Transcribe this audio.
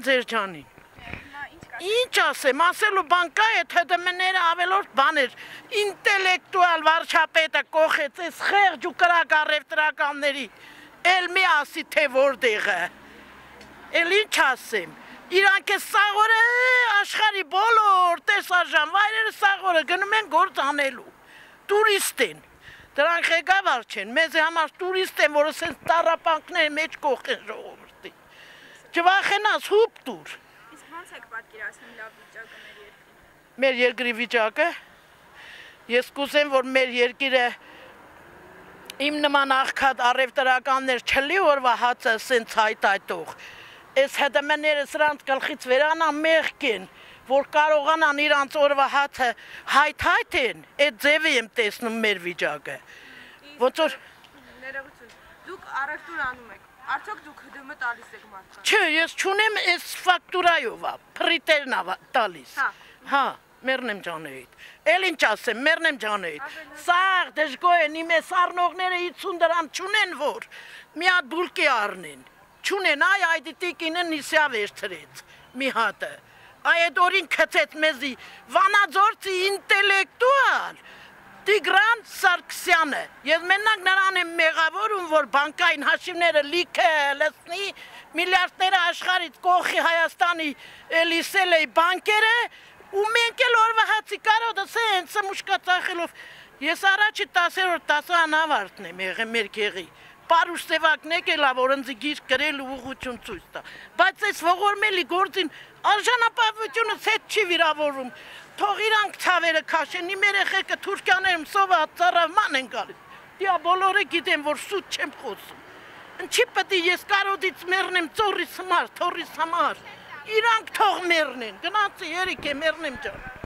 ձեր ջանին։ Ինչ ասեմ, ասելու բան կա, եթե դմները ավելորդ բաներ, ինտելեկտուալ վարչապետը կողեց այս խեղճ ու կրակ առևտրականների, էլ մի ասի, թե որտեղ է, էլ ինչ ասեմ, իրանք է սաղորը աշխարհի բոլոր տեսարժան վայրերը սաղորը գնում են գործ անելու, տուրիստ են, դրանք ղեկավար չեն, մեզ համար տուրիստ են, որը սենց տառապանքների մեջ կողեն ժողովրդի, չվախենաս հուպ տուր։ Ոնց եք պատկերացնում լավ վիճակը մեր երկրի։ Մեր երկրի վիճակը, ես կուզեմ, որ մեր երկիրը իմ նման աղքատ առևտրականներ չլի օրվա հացը սենց հայտայտող, այս հետմները սրանց գլխից վերանան մեղք են, որ կարողանան իրանց օրվա հացը հայթայթեն, այդ ձևի եմ տեսնում մեր վիճակը։ Ոնց որ ներողություն, դուք առևտուր անում եք, արդյոք դուք ՀԴՄ տալիս եք մարդկանց։ Չէ, ես չունեմ այս ֆակտուրայով, փրիտերն ա տալիս։ Հա, մեռնեմ ջանեիդ։ Էլ ինչ ասեմ, մեռնեմ ջանեիդ։ Սաղ դժգոհ են, իմ այս առնողները 50 դրամ չունեն, որ մի հատ բուլկի առնեն։ Չունեն, այ այդ տիկինը նիսյա վերցրեց, մի հատը։ Այդ օրին քցեց մեզի Վանաձորցի ինտելեկտուալ Տիգրան Սարգսյանը։ Ես մենակ նրան եմ մեղավորում, որ բանկային հաշիվները լիքը լցնի, միլիարդները աշխարհից կողի Հայաստանի լիսել էի բանկերը, ու մենք էլ օրվա հացի կարոտը սենց մուշկացախելով։ Ես առաջի 10-րդ դասարան ավարտն եմ եղել մեր գեղի։ Պարուշ սևակն եկելա, որ ընձի գիրք գրել ու ուղղություն ցույց տա։ Բայց այս ողորմելի գործին արժանապատվությունը ցետ չի վիրավորում։ Թող իրանք ցավերը քաշեն, իմ երեխեքը Թուրքիաներում սոված ծառավման են գալիս։ Դիա բոլորը գիտեն, որ սուտ չեմ խոսում։ Ինչի պետք է ես կարոտից մեռնեմ ծորիս համար, թորիս համար։ Իրանք թող մեռնեն։ Գնացի երիք է մեռնեմ ջան։